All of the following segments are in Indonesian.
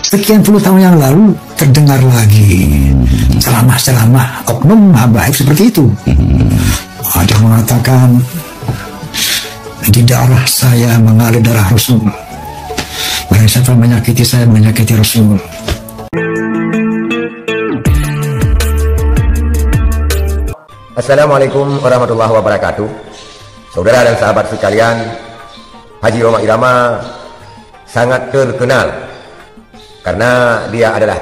sekian puluh tahun yang lalu terdengar lagi ceramah-ceramah oknum habaib seperti itu. Ada yang mengatakan di darah saya mengalir darah Rasul. Barang siapa menyakiti saya menyakiti Rasul. Assalamualaikum warahmatullahi wabarakatuh. Saudara dan sahabat sekalian, Haji Rhoma Irama sangat terkenal karena dia adalah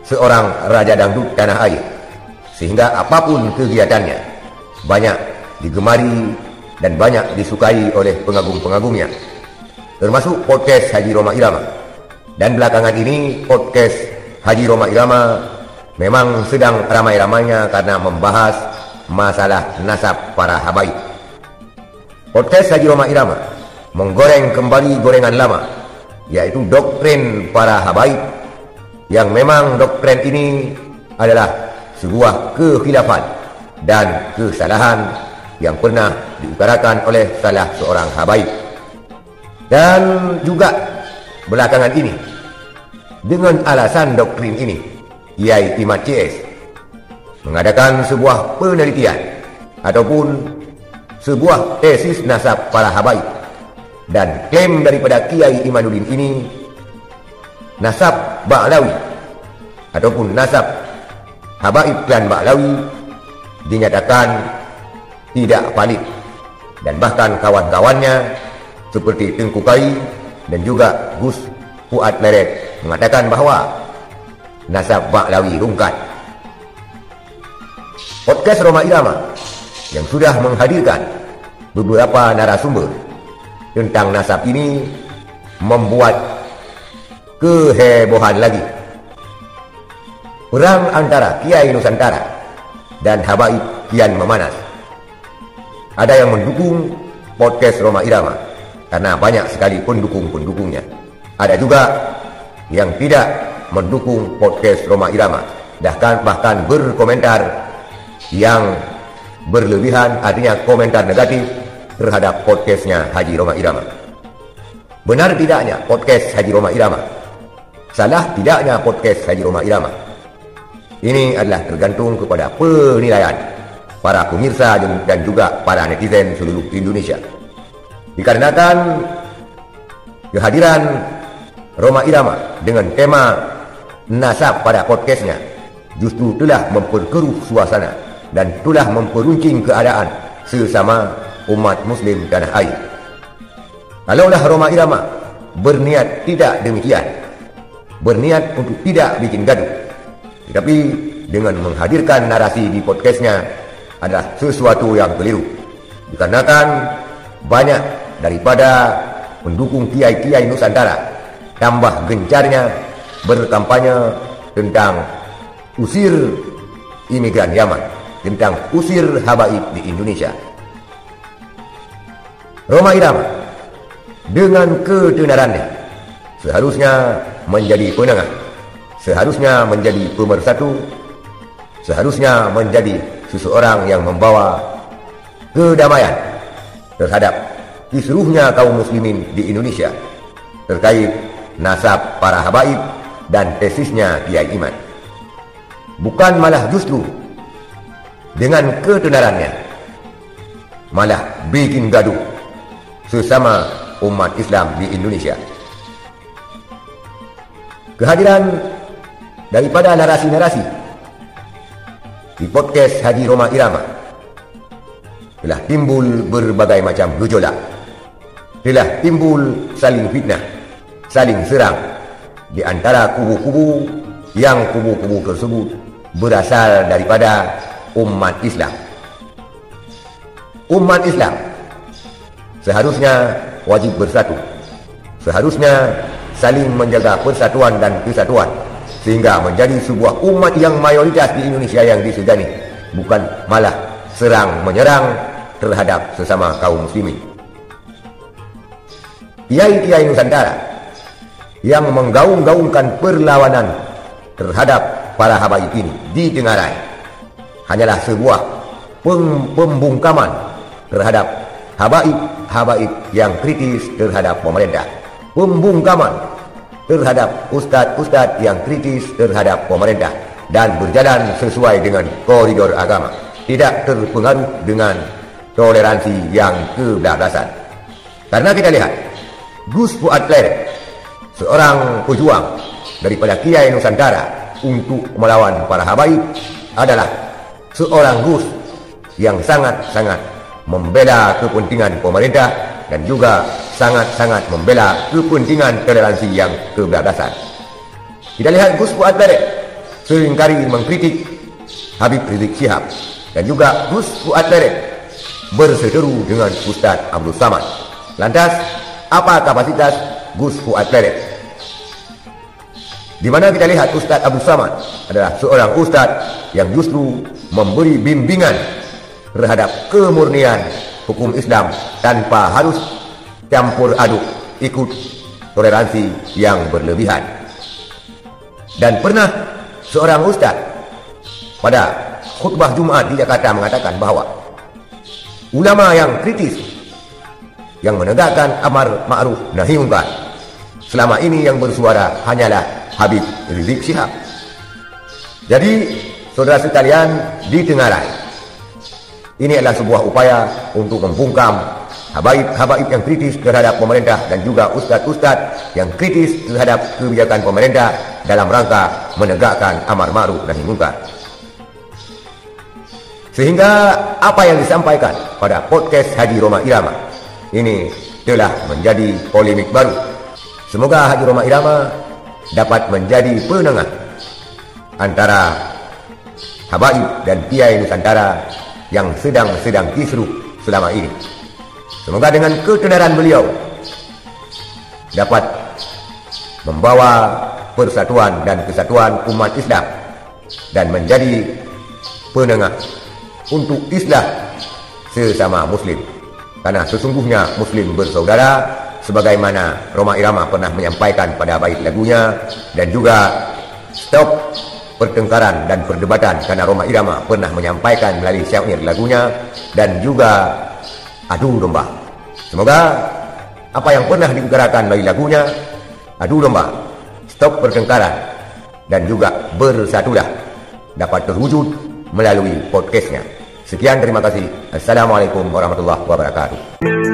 seorang raja dangdut tanah air, sehingga apapun kegiatannya banyak digemari dan banyak disukai oleh pengagum-pengagumnya, termasuk podcast Haji Rhoma Irama. Dan belakangan ini podcast Haji Rhoma Irama memang sedang ramai-ramainya karena membahas masalah nasab para habaib. Podcast Haji Rhoma Irama menggoreng kembali gorengan lama, yaitu doktrin para habaib, yang memang doktrin ini adalah sebuah kekhilafan dan kesalahan yang pernah diutarakan oleh salah seorang habaib. Dan juga belakangan ini, dengan alasan doktrin ini, Kiai Imad CS mengadakan sebuah penelitian ataupun sebuah tesis nasab para habaib, dan klaim daripada Kiai Imaduddin ini, nasab Ba'lawi ataupun nasab habaib klan Ba'lawi dinyatakan tidak valid, dan bahkan kawan-kawannya seperti Tengku Kai dan juga Gus Fuad Leret mengatakan bahwa nasab Ba'lawi rungkat. Podcast Rhoma Irama yang sudah menghadirkan beberapa narasumber tentang nasab ini membuat kehebohan lagi. Perang antara Kiai Nusantara dan habaib kian memanas. Ada yang mendukung podcast Rhoma Irama karena banyak sekali pendukung-pendukungnya. Ada juga yang tidak mendukung podcast Rhoma Irama, bahkan berkomentar yang berlebihan, artinya komentar negatif terhadap podcastnya Haji Rhoma Irama. Benar tidaknya podcast Haji Rhoma Irama? Salah tidaknya podcast Haji Rhoma Irama? Ini adalah tergantung kepada penilaian para pemirsa dan juga para netizen seluruh Indonesia. Dikarenakan kehadiran Rhoma Irama dengan tema nasab pada podcastnya justru telah memperkeruh suasana dan telah memperuncing keadaan sesama umat muslim tanah air. Kalaulah Rhoma Irama berniat tidak demikian, berniat untuk tidak bikin gaduh, tetapi dengan menghadirkan narasi di podcastnya adalah sesuatu yang keliru. Dikarenakan banyak daripada pendukung kiai-kiai Nusantara tambah gencarnya berkampanye tentang usir imigran Yaman, tentang usir habaib di Indonesia. Rhoma Irama dengan ketenarannya seharusnya menjadi penengah, seharusnya menjadi pemersatu, seharusnya menjadi seseorang yang membawa kedamaian terhadap kisruhnya kaum muslimin di Indonesia terkait nasab para habaib dan tesisnya Kiai Imad. Bukan malah justru dengan ketenarannya malah bikin gaduh sesama umat Islam di Indonesia. Kehadiran daripada narasi-narasi di podcast Haji Rhoma Irama telah timbul berbagai macam gejolak, telah timbul saling fitnah, saling serang di antara kubu-kubu yang kubu-kubu tersebut berasal daripada umat Islam. Umat Islam seharusnya wajib bersatu, seharusnya saling menjaga persatuan dan kesatuan, sehingga menjadi sebuah umat yang mayoritas di Indonesia yang disegani, bukan malah serang menyerang terhadap sesama kaum muslimin. Kiai-kiai Nusantara yang menggaung-gaungkan perlawanan terhadap para habaib ini di Tengarai hanyalah sebuah pembungkaman terhadap habaib yang kritis terhadap pemerintah, pembungkaman terhadap ustadz-ustadz yang kritis terhadap pemerintah dan berjalan sesuai dengan koridor agama, tidak terpengaruh dengan toleransi yang kebablasan. Karena kita lihat Gus Fuad Klerek, seorang pejuang daripada Kiai Nusantara untuk melawan para habaib, adalah seorang Gus yang sangat-sangat membela kepentingan pemerintah dan juga sangat-sangat membela kepentingan toleransi yang kebablasan. Kita lihat Gus Fuad Klerek seringkali mengkritik Habib Rizik Syihab, dan juga Gus Fuad Klerek berseteru dengan Ustaz Abdul Samad. Lantas, apa kapasitas Gus Fuad Klerek? Di mana kita lihat Ustaz Abdul Samad adalah seorang ustaz yang justru memberi bimbingan terhadap kemurnian hukum Islam tanpa harus campur aduk ikut toleransi yang berlebihan. Dan pernah seorang ustaz pada khutbah Jumat di Jakarta mengatakan bahawa ulama yang kritis, yang menegakkan amar ma'ruf nahi munkar, selama ini yang bersuara hanyalah Habib Rizik Syihab. Jadi, saudara sekalian, di Tenggarai, ini adalah sebuah upaya untuk membungkam habaib-habaib yang kritis terhadap pemerintah dan juga ustadz-ustadz yang kritis terhadap kebijakan pemerintah dalam rangka menegakkan amar ma'ruf nahi munkar. Sehingga apa yang disampaikan pada podcast Haji Roma Irama ini telah menjadi polemik baru. Semoga Haji Roma Irama dapat menjadi penengah antara habaib dan kiai Nusantara yang sedang kisruh selama ini. Semoga dengan ketenaran beliau dapat membawa persatuan dan kesatuan umat Islam dan menjadi penengah untuk islah sesama Muslim. Karena sesungguhnya Muslim bersaudara, sebagaimana Roma Irama pernah menyampaikan pada bait lagunya, dan juga stop pertengkaran dan perdebatan, karena Roma Irama pernah menyampaikan melalui syair lagunya, dan juga adu domba. Semoga apa yang pernah diutarakan melalui lagunya, adu domba, stop pertengkaran, dan juga bersatulah, dapat terwujud melalui podcastnya. Sekian, terima kasih. Assalamualaikum warahmatullahi wabarakatuh.